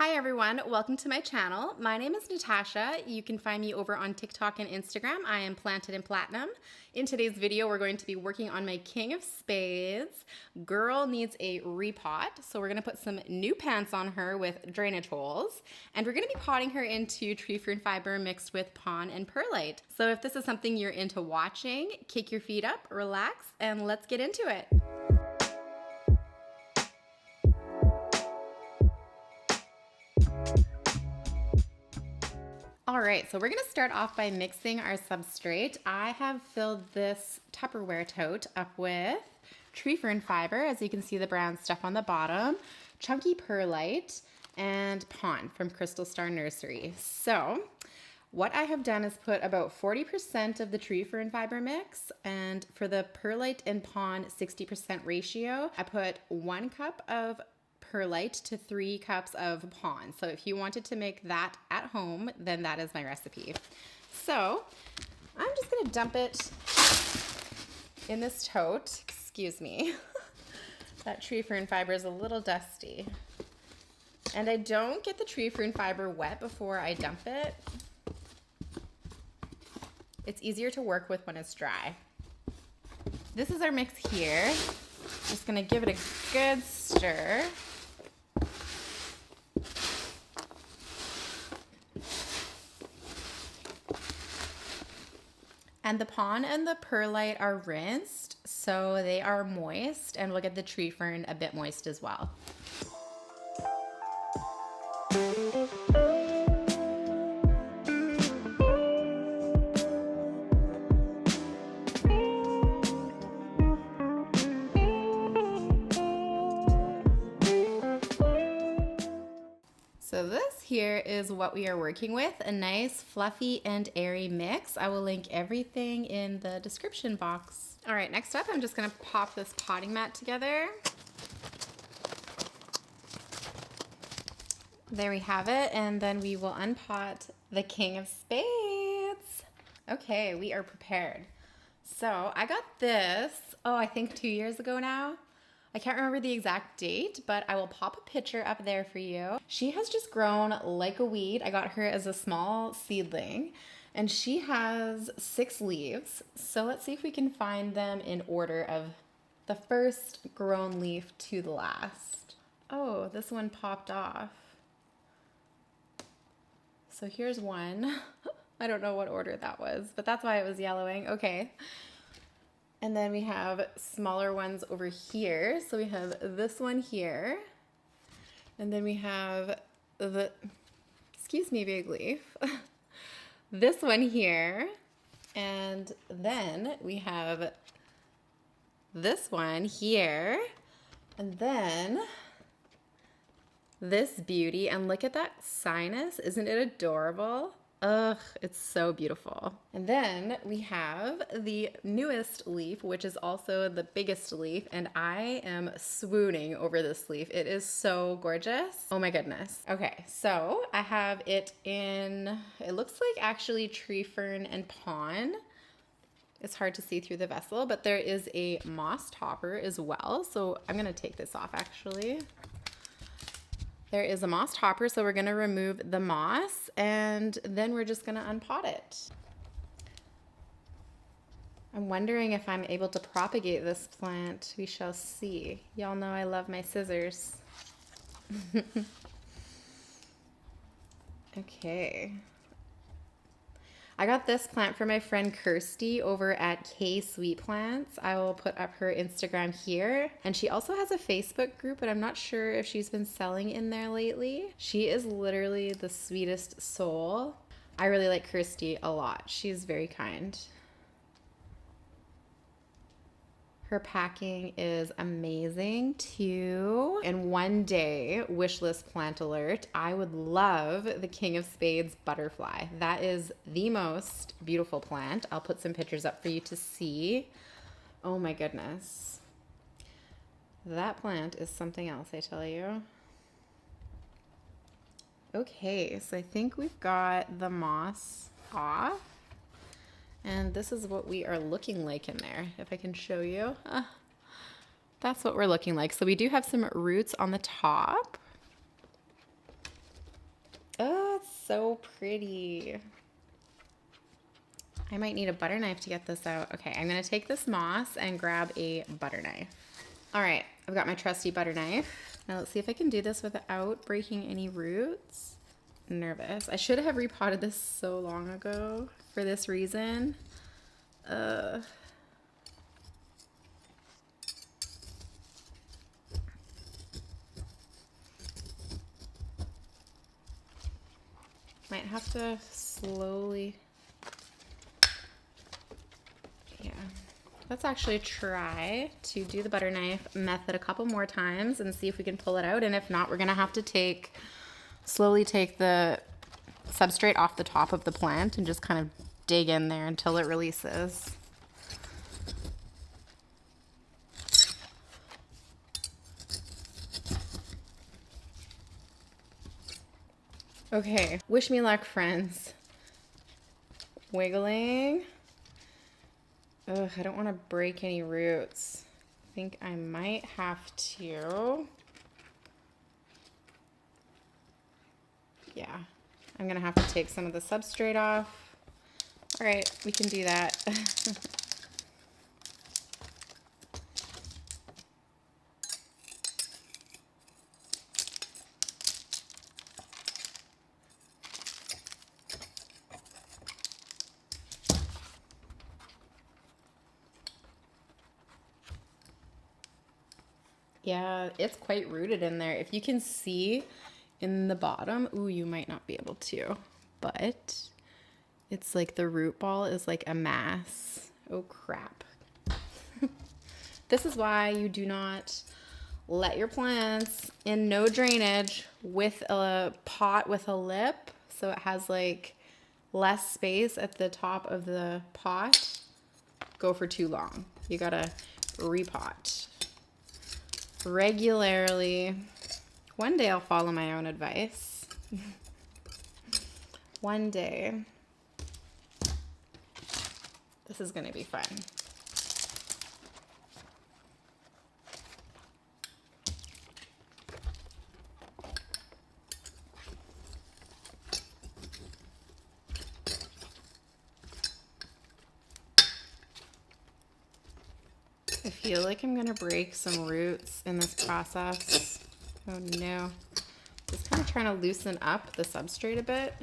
Hi everyone, welcome to my channel. My name is Natasha. You can find me over on TikTok and Instagram. I am plantedinplatinum. In today's video, we're going to be working on my King of Spades. Girl needs a repot, so we're gonna put some new pants on her with drainage holes, and we're gonna be potting her into tree fern fiber mixed with pon and perlite. So if this is something you're into watching, kick your feet up, relax, and let's get into it. All right, so we're gonna start off by mixing our substrate. I have filled this Tupperware tote up with tree fern fiber, as you can see the brown stuff on the bottom, chunky perlite, and pon from Crystal Star Nursery. So what I have done is put about 40% of the tree fern fiber mix, and for the perlite and pon 60% ratio, I put 1 cup of perlite to 3 cups of pon. So if you wanted to make that at home, then that is my recipe. So I'm just gonna dump it in this tote. Excuse me. That tree fern fiber is a little dusty. And I don't get the tree fern fiber wet before I dump it. It's easier to work with when it's dry. This is our mix here. Just gonna give it a good stir. And the pon and the perlite are rinsed, so they are moist, and we'll get the tree fern a bit moist as well. So this here is what we are working with, a nice fluffy and airy mix. I will link everything in the description box. All right, next up, I'm just gonna pop this potting mat together. There we have it, and then we will unpot the King of Spades. Okay, we are prepared. So I got this, I think 2 years ago now. I can't remember the exact date, but I will pop a picture up there for you. She has just grown like a weed. I got her as a small seedling, and she has 6 leaves. So let's see if we can find them in order of the first grown leaf to the last. Oh, this one popped off. So here's one. I don't know what order that was, but that's why it was yellowing. Okay. And then we have smaller ones over here. So we have this one here. And then we have the, excuse me, big leaf. This one here. And then we have this one here. And then this beauty. And look at that sinus. Isn't it adorable? Ugh, it's so beautiful. And then we have the newest leaf, which is also the biggest leaf, and I am swooning over this leaf. It is so gorgeous. Oh my goodness. Okay, so I have it in, it looks like actually tree fern and pon. It's hard to see through the vessel, but there is a moss topper as well. So I'm gonna take this off actually. There is a moss topper, so we're gonna remove the moss, and then we're just gonna unpot it. I'm wondering if I'm able to propagate this plant. We shall see. Y'all know I love my scissors. Okay. I got this plant for my friend Kirsty over at K Sweet Plants. I will put up her Instagram here. And she also has a Facebook group, but I'm not sure if she's been selling in there lately. She is literally the sweetest soul. I really like Kirsty a lot. She's very kind. Her packing is amazing too. And one day, wish list plant alert, I would love the King of Spades butterfly. That is the most beautiful plant. I'll put some pictures up for you to see. Oh my goodness. That plant is something else, I tell you. Okay, so I think we've got the moss off. And this is what we are looking like in there, if I can show you. That's what we're looking like. So we do have some roots on the top. so pretty. I might need a butter knife to get this out. Okay, I'm gonna take this moss and grab a butter knife. All right, I've got my trusty butter knife. Now let's see if I can do this without breaking any roots. Nervous. I should have repotted this so long ago for this reason. Might have to slowly. Yeah. Let's actually try to do the butter knife method a couple more times and see if we can pull it out. And if not, we're gonna have to slowly take the substrate off the top of the plant and just kind of dig in there until it releases. Okay, wish me luck, friends. Wiggling. Ugh, I don't want to break any roots. I think I might have to. Yeah, I'm gonna have to take some of the substrate off. All right, we can do that. Yeah, it's quite rooted in there. If you can see in the bottom, ooh, you might not be able to, but it's like the root ball is like a mass. Oh crap. This is why you do not let your plants in no drainage with a pot with a lip, so it has like less space at the top of the pot, go for too long. You gotta repot regularly. One day I'll follow my own advice. One day. This is gonna be fun. I feel like I'm gonna break some roots in this process. Oh no. Just kind of trying to loosen up the substrate a bit.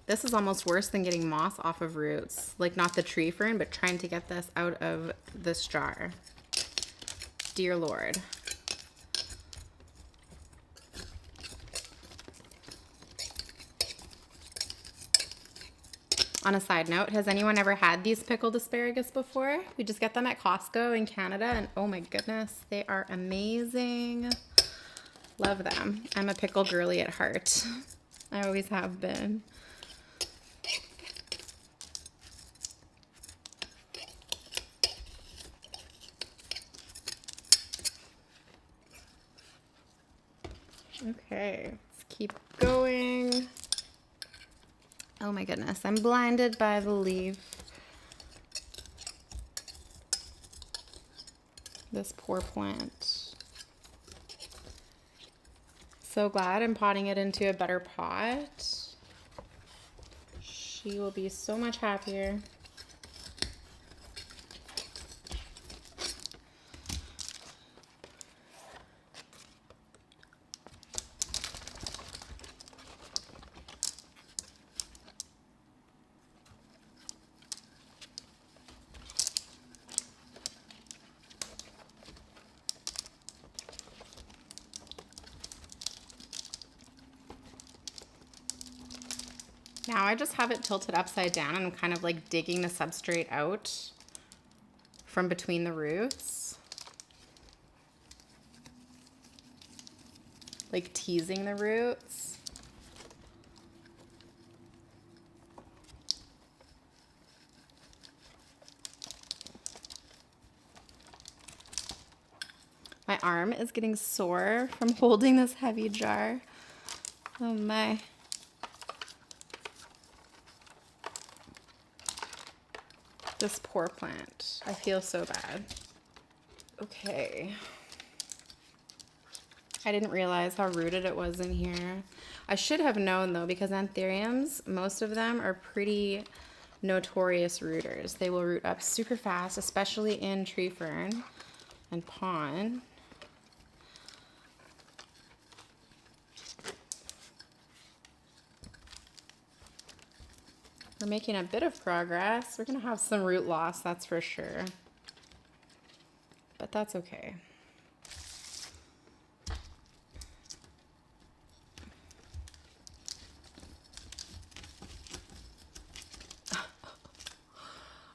This is almost worse than getting moss off of roots. Like not the tree fern, but trying to get this out of this jar. Dear Lord. On a side note, has anyone ever had these pickled asparagus before? We just get them at Costco in Canada, and oh my goodness, they are amazing. Love them. I'm a pickle girly at heart. I always have been. Okay, let's keep going. Oh my goodness, I'm blinded by the leaf. This poor plant. So glad I'm potting it into a better pot. She will be so much happier. Now I just have it tilted upside down and I'm kind of like digging the substrate out from between the roots. Like teasing the roots. My arm is getting sore from holding this heavy jar. Oh my. This poor plant. I feel so bad. Okay. I didn't realize how rooted it was in here. I should have known though, because anthuriums, most of them are pretty notorious rooters. They will root up super fast, especially in tree fern and pond. We're making a bit of progress. We're gonna have some root loss, that's for sure. But that's okay.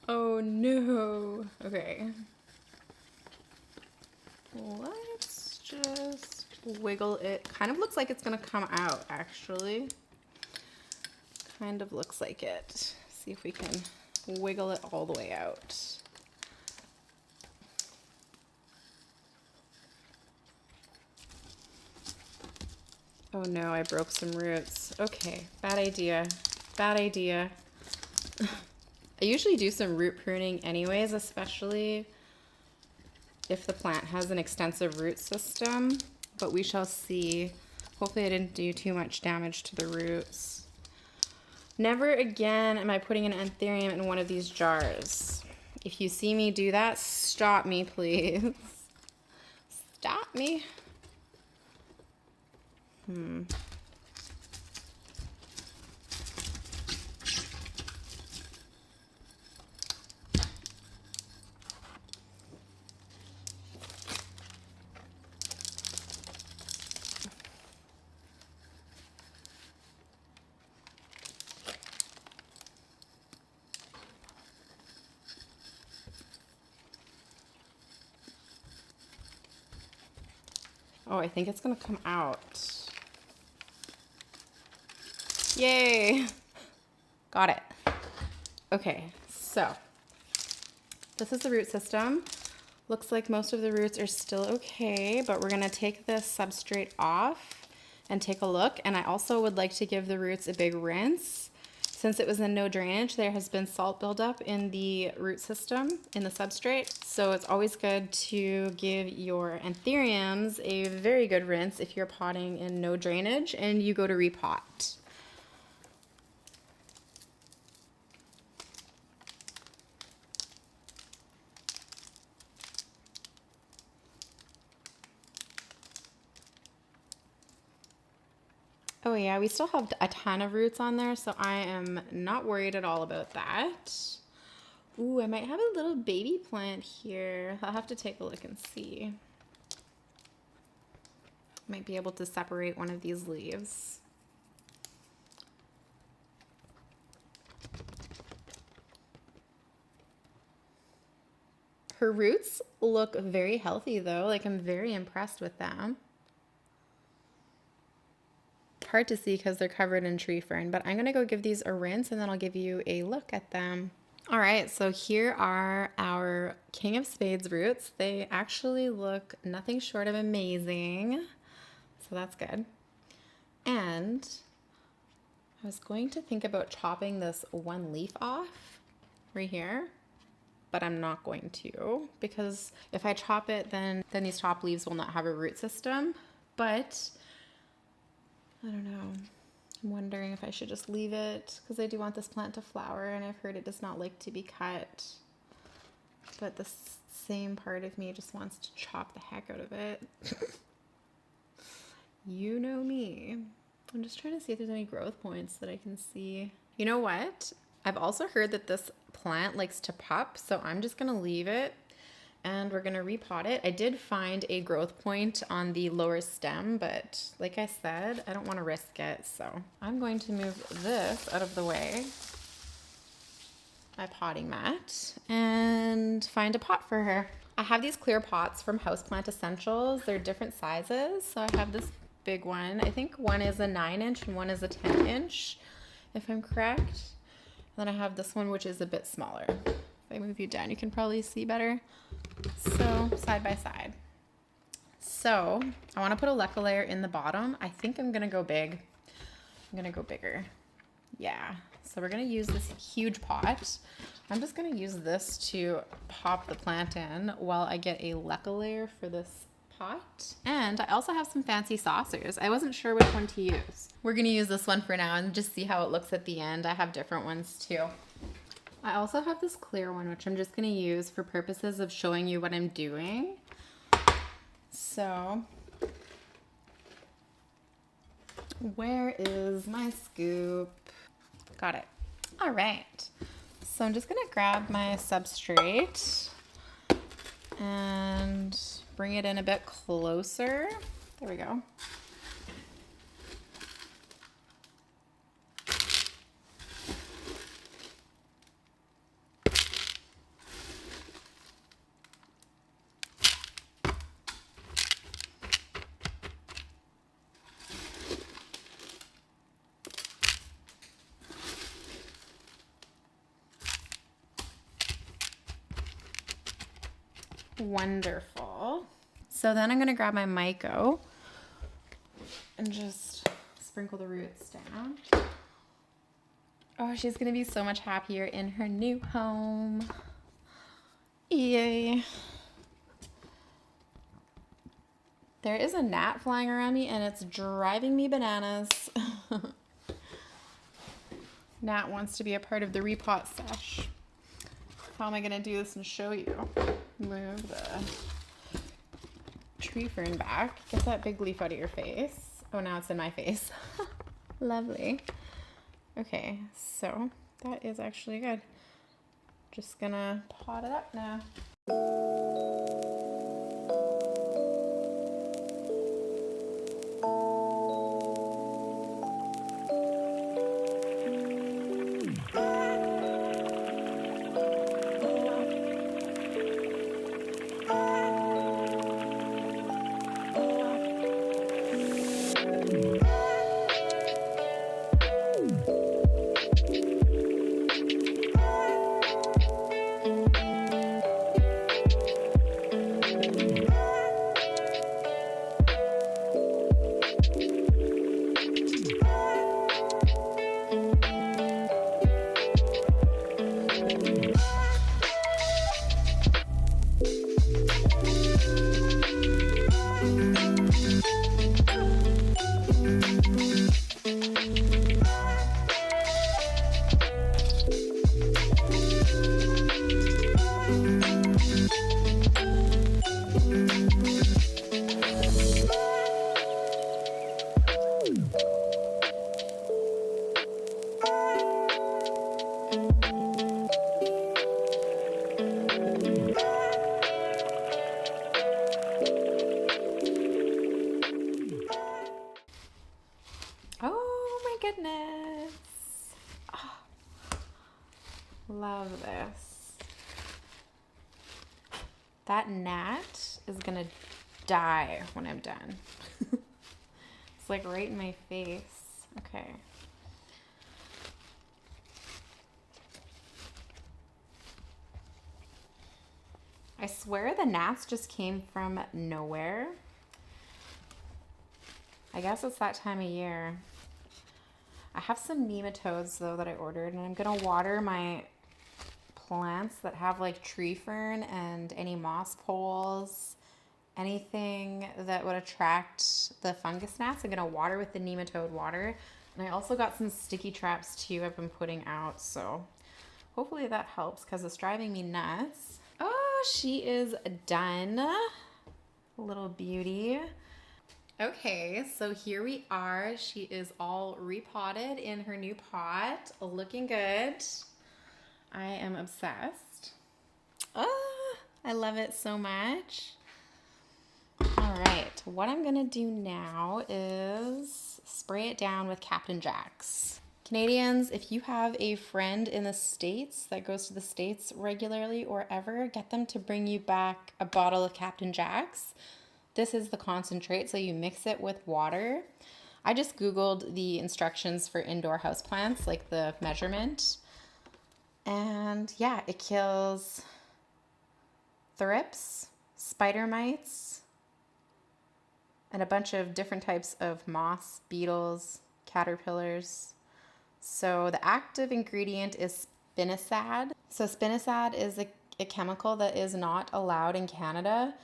Oh no. Okay. Let's just wiggle it. Kind of looks like it's gonna come out, actually. Kind of looks like it. See if we can wiggle it all the way out. Oh no, I broke some roots. Okay, bad idea. Bad idea. I usually do some root pruning anyways, especially if the plant has an extensive root system, but we shall see. Hopefully I didn't do too much damage to the roots. Never again am I putting an anthurium in one of these jars. If you see me do that, stop me, please. Stop me. Oh, I think it's gonna come out. Yay! Got it. Okay, so this is the root system. Looks like most of the roots are still okay, but we're gonna take this substrate off and take a look. And I also would like to give the roots a big rinse. Since it was in no drainage, there has been salt buildup in the root system, in the substrate. So it's always good to give your anthuriums a very good rinse if you're potting in no drainage and you go to repot. Oh yeah, we still have a ton of roots on there, so I am not worried at all about that. Ooh, I might have a little baby plant here. I'll have to take a look and see. Might be able to separate one of these leaves. Her roots look very healthy though, like I'm very impressed with them. Hard to see because they're covered in tree fern, but I'm gonna go give these a rinse and then I'll give you a look at them. All right, so here are our King of Spades roots. They actually look nothing short of amazing, so that's good. And I was going to think about chopping this one leaf off right here, but I'm not going to, because if I chop it, then these top leaves will not have a root system. But I don't know. I'm wondering if I should just leave it, because I do want this plant to flower, and I've heard it does not like to be cut. But the same part of me just wants to chop the heck out of it. You know me. I'm just trying to see if there's any growth points that I can see. You know what? I've also heard that this plant likes to pup, so I'm just gonna leave it and we're gonna repot it. I did find a growth point on the lower stem, but like I said, I don't wanna risk it, so I'm going to move this out of the way, my potting mat, and find a pot for her. I have these clear pots from Houseplant Essentials. They're different sizes, so I have this big one. I think one is a 9-inch and one is a 10-inch, if I'm correct. Then I have this one, which is a bit smaller. If I move you down, you can probably see better. So, side by side. So I want to put a leca layer in the bottom. I think I'm gonna go big. I'm gonna go bigger. Yeah. So we're gonna use this huge pot. I'm just gonna use this to pop the plant in while I get a leca layer for this pot. And I also have some fancy saucers. I wasn't sure which one to use. We're gonna use this one for now and just see how it looks at the end. I have different ones too. I also have this clear one, which I'm just gonna use for purposes of showing you what I'm doing. So, where is my scoop? Got it. All right. So I'm just gonna grab my substrate and bring it in a bit closer. There we go. Wonderful. So then I'm gonna grab my Myco and just sprinkle the roots down. Oh, she's gonna be so much happier in her new home. Yay. There is a gnat flying around me and it's driving me bananas. Gnat wants to be a part of the Repot sesh. How am I gonna do this and show you? Move the tree fern back. Get that big leaf out of your face. Oh, now it's in my face. Lovely. Okay, so that is actually good. Just gonna pot it up now. Oh my goodness. Oh, love this. That gnat is gonna die when I'm done. It's like right in my face. Okay. I swear the gnats just came from nowhere. I guess it's that time of year. I have some nematodes though that I ordered, and I'm gonna water my plants that have like tree fern and any moss poles, anything that would attract the fungus gnats. I'm gonna water with the nematode water. And I also got some sticky traps too I've been putting out, so hopefully that helps because it's driving me nuts. Oh, she is done. Little beauty. Okay, so here we are. She is all repotted in her new pot, looking good. I am obsessed. Oh, I love it so much. All right, what I'm gonna do now is spray it down with Captain Jack's. Canadians, if you have a friend in the States that goes to the States regularly or ever, get them to bring you back a bottle of Captain Jack's. This is the concentrate, so you mix it with water. I just Googled the instructions for indoor houseplants, like the measurement. And yeah, it kills thrips, spider mites, and a bunch of different types of moths, beetles, caterpillars. So the active ingredient is spinosad. So spinosad is a chemical that is not allowed in Canada.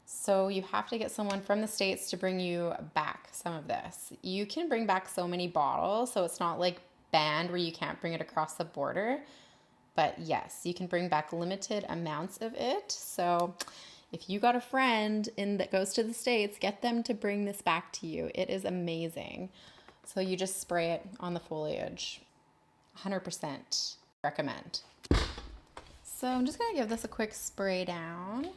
So you have to get someone from the States to bring you back some of this. You can bring back so many bottles, so it's not like banned where you can't bring it across the border. But yes, you can bring back limited amounts of it. So if you got a friend that goes to the States, get them to bring this back to you. It is amazing. So you just spray it on the foliage. 100% recommend. So I'm just gonna give this a quick spray down.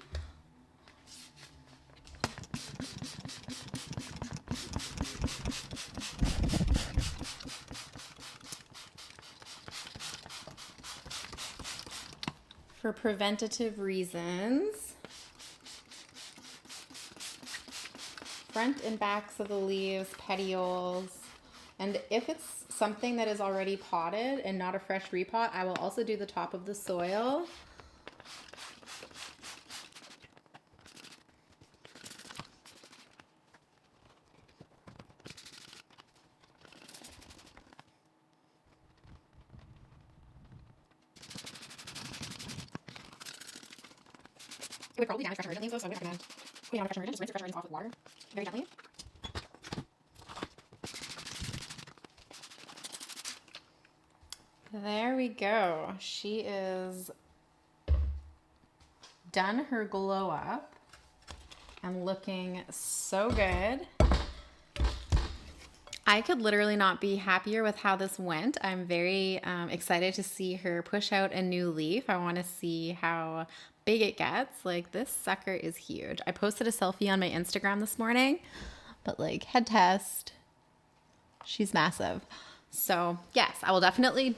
For preventative reasons, front and backs of the leaves, petioles, and if it's something that is already potted and not a fresh repot, I will also do the top of the soil. It would probably damage fresh emergent leaves though, so I would recommend putting on a fresh emergent. Just rinse your fresh emergents off with water very gently. There we go. She is done her glow up and looking so good. I could literally not be happier with how this went. I'm very excited to see her push out a new leaf. I want to see how big it gets. Like, this sucker is huge. I posted a selfie on my Instagram this morning, but like, head test, she's massive. So yes, I will definitely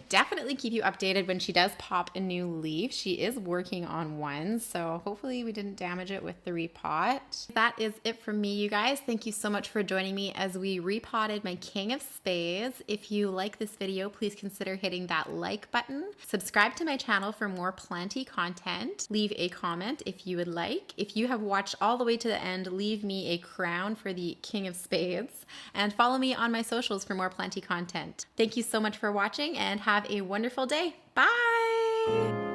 keep you updated when she does pop a new leaf. She is working on one, so hopefully we didn't damage it with the repot. That is it from me, you guys. Thank you so much for joining me as we repotted my King of Spades. If you like this video, please consider hitting that like button. Subscribe to my channel for more planty content. Leave a comment if you would like. If you have watched all the way to the end, leave me a crown for the King of Spades. And follow me on my socials for more planty content. Thank you so much for watching and have a wonderful day. Bye!